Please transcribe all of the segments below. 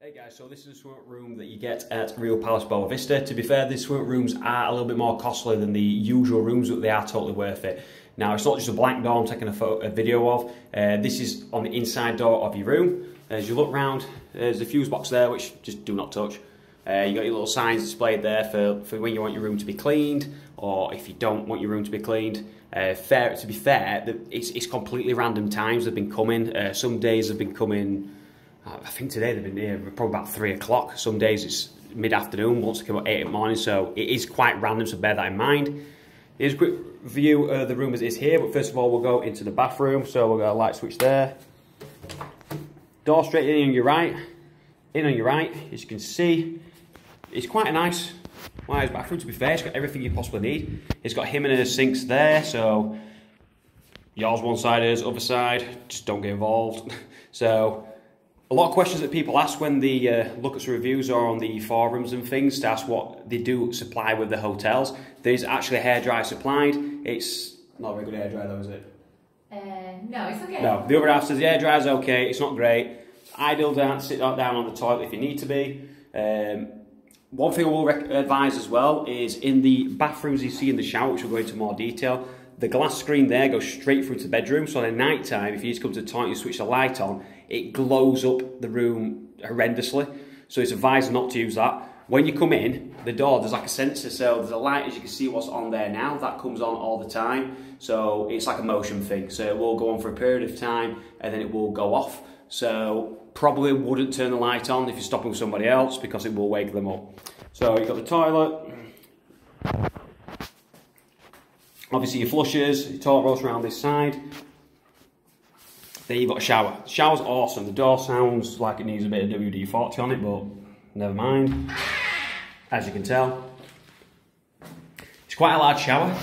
Hey guys, so this is a swimming room that you get at Real Palace Boa Vista. To be fair, these swimming rooms are a little bit more costly than the usual rooms, but they are totally worth it. Now, it's not just a blank door I'm taking a video of. This is on the inside door of your room. As you look round, there's a fuse box there, which just do not touch. You got your little signs displayed there for when you want your room to be cleaned, or if you don't want your room to be cleaned. To be fair, it's completely random times they've been coming. Some days they've been coming, I think today they've been here probably about 3 o'clock. Some days it's mid-afternoon, once they come at 8 in the morning, so it is quite random, so bear that in mind. Here's a quick view of the room as it is here, but first of all we'll go into the bathroom. So we've got a light switch there. Door straight in on your right. In on your right, as you can see. It's quite a nice bathroom, to be fair. It's got everything you possibly need. It's got him and her sinks there, so yours one side, hers other side. Just don't get involved. So a lot of questions that people ask when they look at some reviews or on the forums and things to ask what they do supply with the hotels. There's actually a hairdryer supplied. It's not a very good hairdryer though, is it? No, it's okay. No, the other half says the hairdryer's okay, it's not great. Ideal down, sit down on the toilet if you need to be. One thing I will advise as well is in the bathrooms you see in the shower, which we'll go into more detail, the glass screen there goes straight through to the bedroom, so at night time, if you need to come to the toilet and you switch the light on, it glows up the room horrendously, so it's advised not to use that. When you come in, the door, there's like a sensor, so there's a light, as you can see what's on there now, that comes on all the time, so it's like a motion thing, so it will go on for a period of time, and then it will go off, so probably wouldn't turn the light on if you're stopping with somebody else, because it will wake them up. So you've got the toilet, obviously your flushes, your toilet rolls around this side. Then you've got a shower. The shower's awesome. The door sounds like it needs a bit of WD-40 on it, but never mind. As you can tell, it's quite a large shower.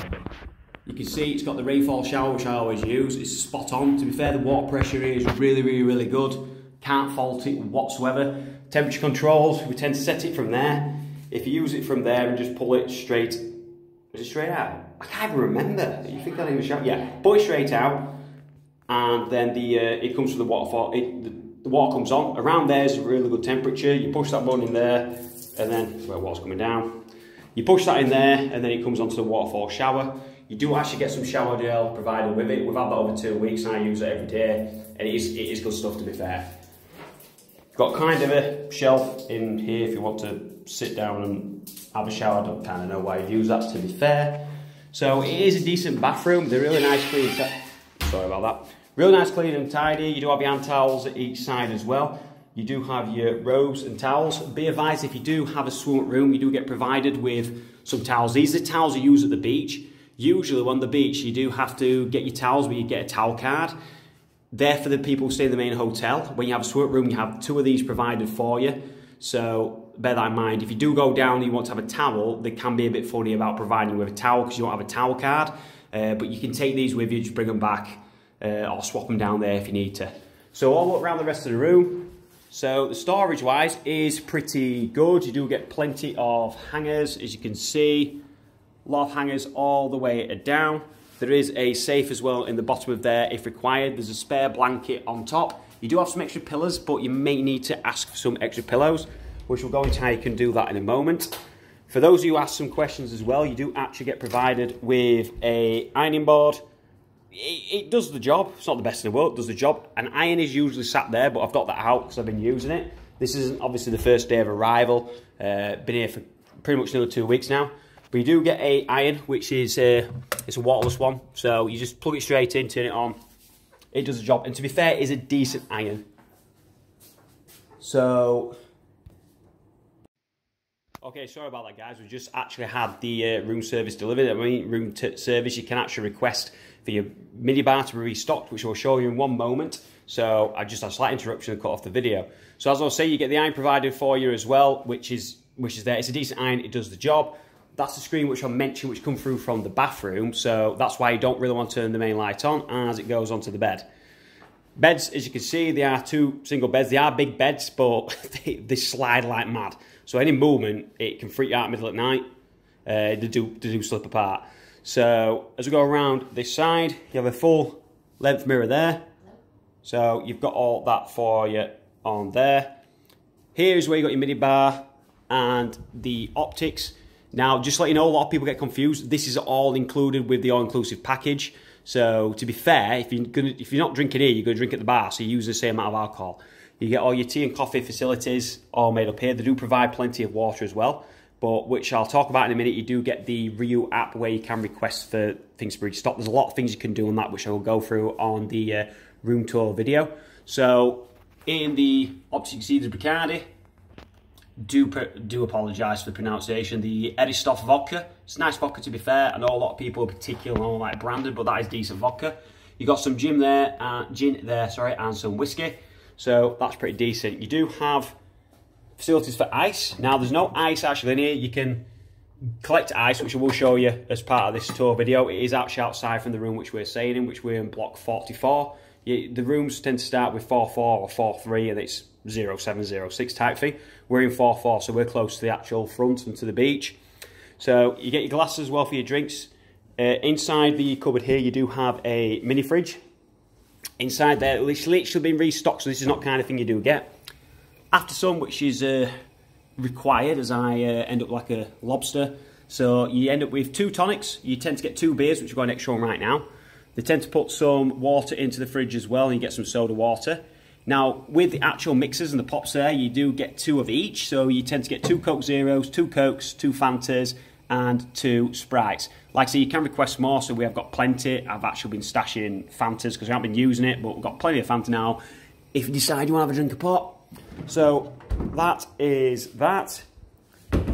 You can see it's got the rainfall shower, which I always use. It's spot on. To be fair, the water pressure here is really good. Can't fault it whatsoever. Temperature controls, we tend to set it from there. If you use it from there and just pull it straight, is it straight out? I can't even remember. You think that even shout? Yeah, pull it straight out, and then it comes to the waterfall. The water comes on. Around there is a really good temperature. You push that button in there, and then where water's coming down. You push that in there, and then it comes onto the waterfall shower. You do actually get some shower gel provided with it. We've had that over 2 weeks, and I use it every day, and it is good stuff, to be fair. Got kind of a shelf in here if you want to sit down and have a shower. I don't kind of know why you'd use that, to be fair. So it is a decent bathroom. They're really nice, clean. Sorry about that. Really nice, clean and tidy. You do have your hand towels at each side as well. You do have your robes and towels. Be advised, if you do have a swimming room, you do get provided with some towels. These are towels you use at the beach. Usually on the beach, you do have to get your towels, but you get a towel card. They're for the people who stay in the main hotel. When you have a swimming room, you have 2 of these provided for you. So bear that in mind. If you do go down and you want to have a towel, they can be a bit funny about providing you with a towel because you don't have a towel card. But you can take these with you, just bring them back or swap them down there if you need to. So I'll look around the rest of the room. So the storage wise is pretty good. You do get plenty of hangers, as you can see. A lot of hangers all the way down. There is a safe as well in the bottom of there if required. There's a spare blanket on top. You do have some extra pillows, but you may need to ask for some extra pillows, which we'll go into how you can do that in a moment. For those of you who ask some questions as well, you do actually get provided with a ironing board. It does the job. It's not the best in the world, it does the job. An iron is usually sat there, but I've got that out because I've been using it. This isn't obviously the first day of arrival. Been here for pretty much nearly 2 weeks now. But you do get a iron, which is it's a waterless one. So you just plug it straight in, turn it on. It does the job. And to be fair, it is a decent iron. So, okay, sorry about that, guys. We just actually had the room service delivered. I mean, room service, you can actually request for your minibar to be restocked, which I'll show you in one moment. So I just had a slight interruption and cut off the video. So as I was saying, you get the iron provided for you as well, which is there. It's a decent iron. It does the job. That's the screen which I mentioned, which come through from the bathroom, so that's why you don't really want to turn the main light on as it goes onto the bed. Beds, as you can see, they are 2 single beds. They are big beds, but they slide like mad. So any movement, it can freak you out in the middle of the night. They do slip apart. So as we go around this side, you have a full length mirror there. So you've got all that for you on there. Here's where you got your mini bar and the optics. Now, just to let you know, a lot of people get confused. This is all included with the all-inclusive package. So, to be fair, if you're not drinking here, you're going to drink at the bar, so you use the same amount of alcohol. You get all your tea and coffee facilities all made up here. They do provide plenty of water as well, but which I'll talk about in a minute. You do get the Ryu app where you can request for things to be restocked. There's a lot of things you can do on that, which I will go through on the room tour video. So, in the optics, you see the Bacardi. Do apologise for the pronunciation. The Eristoff vodka. It's nice vodka, to be fair. I know a lot of people are particular and all like branded, but that is decent vodka. You got some gin there, and some whiskey. So that's pretty decent. You do have facilities for ice. Now there's no ice actually in here. You can collect ice, which I will show you as part of this tour video. It is actually outside from the room which we're staying in, which we're in block 44. The rooms tend to start with 4-4 or 4-3, and it's 0706 type thing. We're in 4-4, so we're close to the actual front and to the beach. So you get your glasses as well for your drinks. Inside the cupboard here, you do have a mini fridge. Inside there, it's literally been restocked, so this is not the kind of thing you do get. After sun, which is required, as I end up like a lobster. So you end up with 2 tonics. You tend to get 2 beers, which we've got an extra one right now. They tend to put some water into the fridge as well, and you get some soda water. Now, with the actual mixers and the pops there, you do get 2 of each. So you tend to get 2 Coke Zeros, 2 Cokes, 2 Fantas, and 2 Sprites. Like I say, you can request more, so we have got plenty. I've actually been stashing Fantas because we haven't been using it, but we've got plenty of Fanta now if you decide you want to have a drink of pop. So that is that.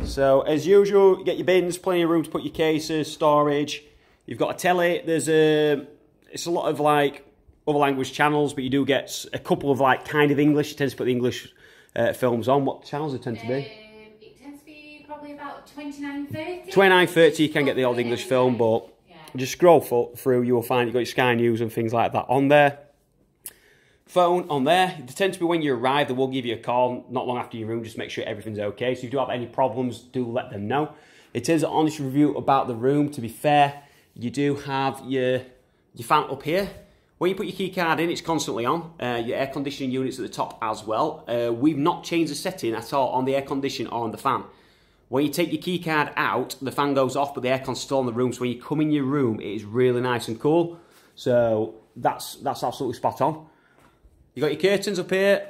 So as usual, you get your bins, plenty of room to put your cases, storage. You've got a telly. It's a lot of like other language channels, but you do get a couple of like kind of English. You tend to put the English films on. What channels it tend to be? It tends to be probably about 29:30. 29:30, you can get the old English film, but just scroll through, you will find you've got your Sky News and things like that on there. Phone on there. They tend to be when you arrive, they will give you a call not long after your room, just make sure everything's okay. So if you do have any problems, do let them know. It is an honest review about the room. To be fair, you do have your fan up here. When you put your key card in, it's constantly on. Your air conditioning unit's at the top as well. We've not changed the setting at all on the air conditioning or on the fan. When you take your key card out, the fan goes off, but the aircon's still in the room. So when you come in your room, it is really nice and cool. So that's absolutely spot on. You got your curtains up here.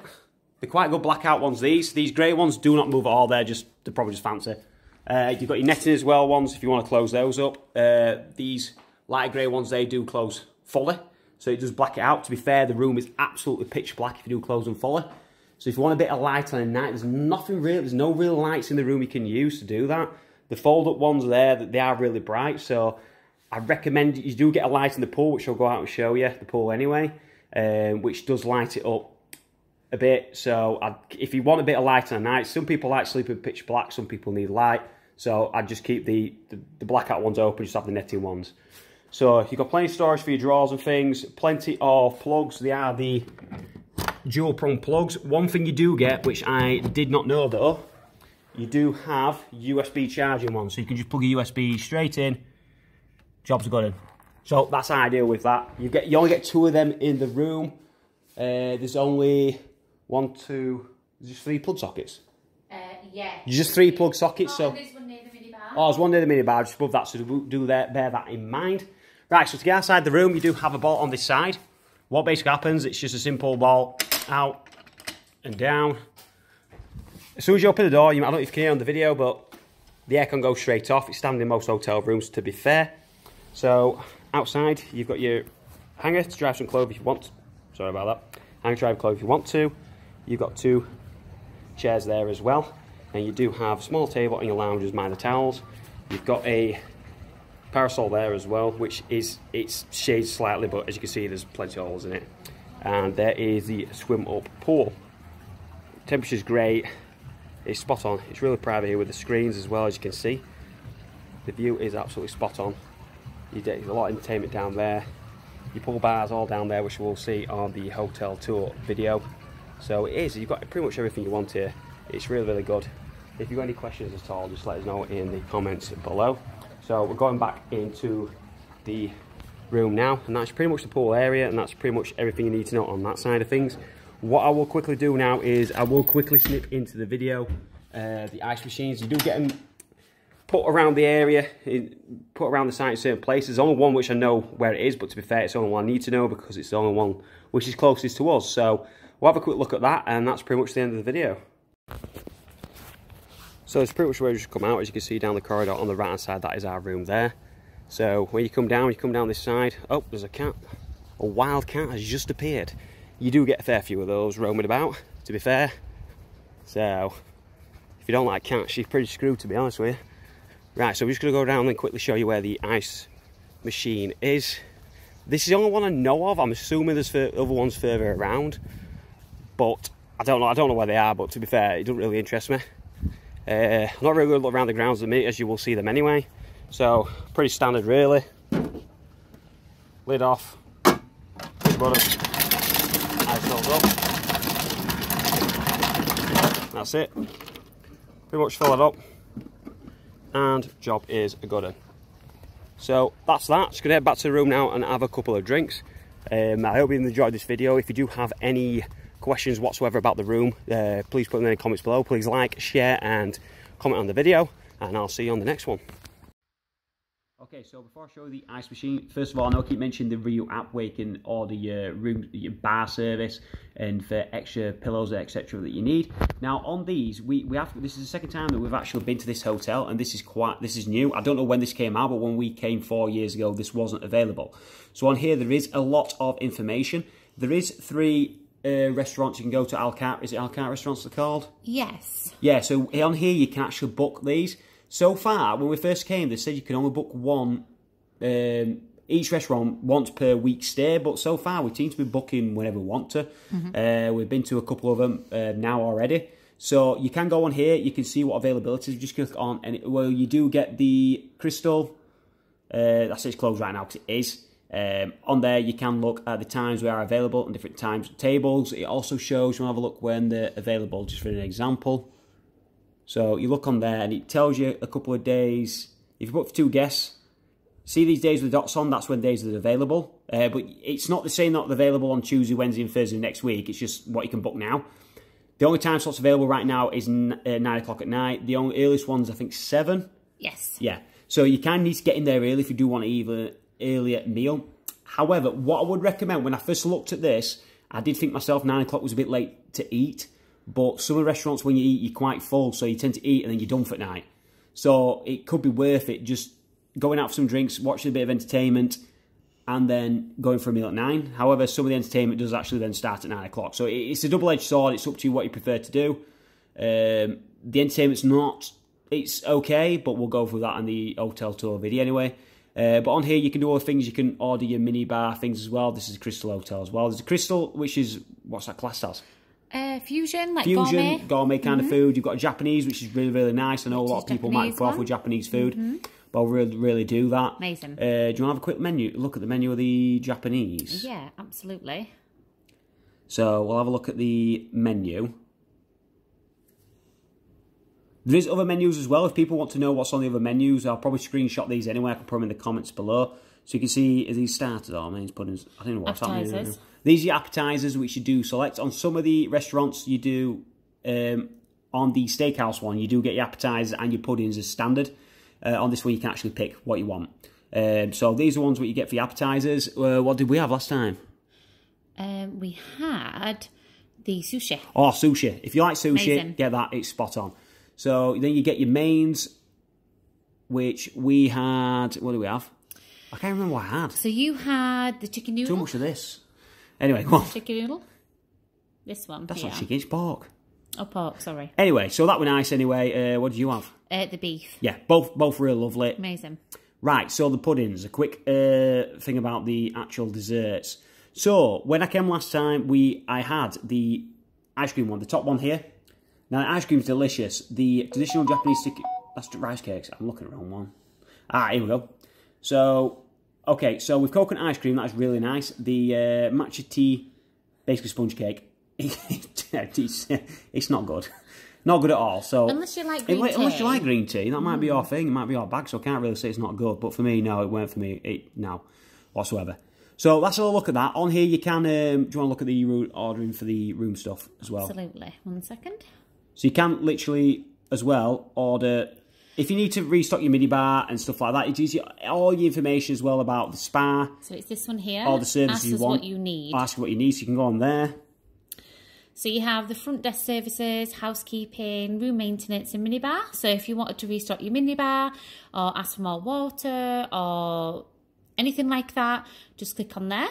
They're quite good blackout ones. These grey ones do not move at all. They're probably just fancy. You've got your netting as well ones if you want to close those up. These light grey ones, they do close fully. So it does black it out. To be fair, the room is absolutely pitch black if you do close them fully. So if you want a bit of light on a night, there's no real lights in the room you can use to do that. The fold-up ones there, they are really bright. So I recommend you do get a light in the pool, which I'll go out and show you, the pool anyway, which does light it up a bit. So if you want a bit of light on a night, some people like sleeping pitch black, some people need light. So I'd just keep the blackout ones open, just have the netting ones. So you've got plenty of storage for your drawers and things, plenty of plugs. They are the dual prong plugs. One thing you do get, which I did not know though, you do have USB charging ones. So you can just plug a USB straight in, jobs are good. So that's ideal with that. You only get 2 of them in the room. There's only 1, 2, just 3 plug sockets. Yeah. Just 3 plug sockets. So there's one near the minibar. Oh, there's one near the minibar just above that, so bear that in mind. Right, so to get outside the room, you do have a bolt on this side. What basically happens, it's just a simple bolt out and down. As soon as you open the door, I don't know if you can hear on the video, but the aircon goes straight off. It's standard in most hotel rooms, to be fair. So outside, you've got your hanger to dry some clothes if you want. Sorry about that. Hanger to dry clothes if you want to. You've got 2 chairs there as well. And you do have a small table in your lounge as minor towels. You've got a parasol there as well, which it's shaded slightly, but as you can see, there's plenty of holes in it. And there is the swim up pool. Temperature's great. It's spot on. It's really private here with the screens as well, as you can see. The view is absolutely spot on. You get a lot of entertainment down there. Your pool bars all down there, which we'll see on the hotel tour video. So it is. You've got pretty much everything you want here. It's really, really good. If you've got any questions at all, just let us know in the comments below. So we're going back into the room now, and that's pretty much the pool area, and that's pretty much everything you need to know on that side of things. what I will quickly do now is I will quickly snip into the video the ice machines. You do get them put around the area, put around the site in certain places. There's only one which I know where it is, but to be fair, it's the only one I need to know because it's the only one which is closest to us. So we'll have a quick look at that, and that's pretty much the end of the video. So it's pretty much where you just come out. As you can see down the corridor on the right hand side, that is our room there. So when you come down this side. Oh, there's a cat. A wild cat has just appeared. You do get a fair few of those roaming about, to be fair. So if you don't like cats, you're pretty screwed, to be honest with you. Right, so we're just going to go down and quickly show you where the ice machine is. This is the only one I know of. I'm assuming there's other ones further around, but I don't know where they are. But to be fair, it doesn't really interest me. I'm not really going to look around the grounds at the minute, as you will see them anyway. So pretty standard, really. Lid off, push button, ice fills up. That's it. Pretty much fill it up, and job is a good one. So that's that. Just gonna head back to the room now and have a couple of drinks. I hope you enjoyed this video. If you do have any questions whatsoever about the room, please put them in the comments below. Please like, share and comment on the video, and I'll see you on the next one. Okay, so before I show you the ice machine, first of all, I know I keep mentioning the Rio app where you can order your room, your bar service, and for extra pillows, etc. that you need. Now on these, we have, this is the second time that we've actually been to this hotel, and this is new. I don't know when this came out, but when we came 4 years ago, this wasn't available. So on here, there is a lot of information. There is 3 restaurants you can go to. Alcart, is it Alcart restaurants they're called? Yes. Yeah, so on here you can actually book these. So far, when we first came, they said you can only book one, each restaurant once per week stay, but so far we seem to be booking whenever we want to. We've been to a couple of them now already. So you can go on here, you can see what availability is. You just click on, and well, you do get the Crystal. That's it's closed right now because it is. On there, you can look at the times we are available and different times tables. It also shows, you want to have a look when they're available, just for an example. So you look on there and it tells you a couple of days. If you book for 2 guests, see these days with the dots on, that's when days are available. But it's not the same, not available on Tuesday, Wednesday and Thursday next week. It's just what you can book now. The only time slots available right now is 9 o'clock at night. The only earliest one's, I think, 7. Yes. Yeah. So you kind of need to get in there early if you do want to eat an earlier meal. However, what I would recommend, when I first looked at this, I did think myself 9 o'clock was a bit late to eat. But some of the restaurants, when you eat, you're quite full, so you tend to eat and then you're done for the night. So it could be worth it just going out for some drinks, watching a bit of entertainment, and then going for a meal at 9. However, some of the entertainment does actually then start at 9 o'clock. So it's a double-edged sword. It's up to you what you prefer to do. The entertainment's not, it's okay, but we'll go through that in the hotel tour video anyway. But on here, you can do all the things. You can order your mini bar things as well. This is a Crystal Hotel as well. There's a Crystal, which is, what's that classed as? Fusion, like gourmet kind of food. You've got a Japanese, which is really, really nice. I know a lot of people might go off with Japanese food, but I'll really do that. Amazing. Do you want to have a quick menu? Look at the menu of the Japanese. Yeah, absolutely. So we'll have a look at the menu. There is other menus as well. If people want to know what's on the other menus, I'll probably screenshot these anyway. I can put them in the comments below. So you can see, is these starters or mains, puddings? I don't know what's happening. These are your appetizers, which you do select. On some of the restaurants, you do, on the steakhouse one, you do get your appetizers and your puddings as standard. On this one, you can actually pick what you want. So these are ones what you get for your appetizers. What did we have last time? We had the sushi. Oh, sushi. If you like sushi, Amazing. Get that. It's spot on. So then you get your mains, which we had. What do we have? I can't remember what I had. So you had the chicken noodle. Too much of this. Anyway, go on. Chicken noodle. This one. That's not chicken, it's pork. Oh, pork, sorry. Anyway, so that was nice anyway. What did you have? The beef. Yeah, both real lovely. Amazing. Right, so the puddings. A quick thing about the actual desserts. So, when I came last time, I had the ice cream one, the top one here. Now, the ice cream's delicious. The traditional Japanese sticky... That's rice cakes. I'm looking at the wrong one. Here we go. So, okay, so with coconut ice cream, that's really nice. The matcha tea, basically sponge cake, it's not good. Not good at all. So unless you like green tea. Unless you like green tea, that might be your thing. It might be your bag, so I can't really say it's not good. But for me, no, it weren't for me. No, whatsoever. So let's have a look at that. On here you can, do you want to look at the ordering for the room stuff as well? Absolutely. 1 second. So you can literally, as well, order... If you need to restock your minibar and stuff like that, it gives you all your information as well about the spa. So it's this one here. All the services you want. What you need. Ask what you need, so you can go on there. So you have the front desk services, housekeeping, room maintenance and minibar. So if you wanted to restock your minibar or ask for more water or anything like that, just click on there.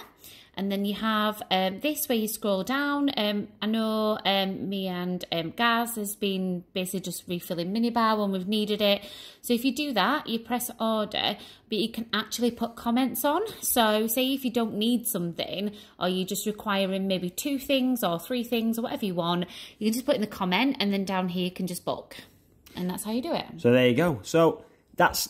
And then you have this where you scroll down. I know me and Gaz has been basically just refilling minibar when we've needed it. So if you do that, you press order, but you can actually put comments on. So say if you don't need something or you're just requiring maybe 2 things or 3 things or whatever you want, you can just put in the comment and then down here you can just book. And that's how you do it. So there you go. So that's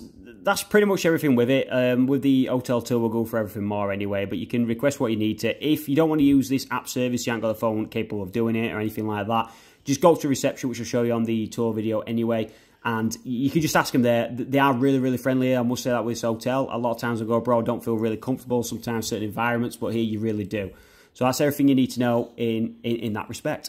pretty much everything with it. With the hotel tour, we'll go for everything more anyway, but you can request what you need to. If you don't want to use this app service, you haven't got a phone capable of doing it or anything like that, just go to reception, which will show you on the tour video anyway, and you can just ask them there. They are really, really friendly. I must say that with this hotel. A lot of times I go abroad, don't feel really comfortable, sometimes certain environments, but here you really do. So that's everything you need to know in that respect.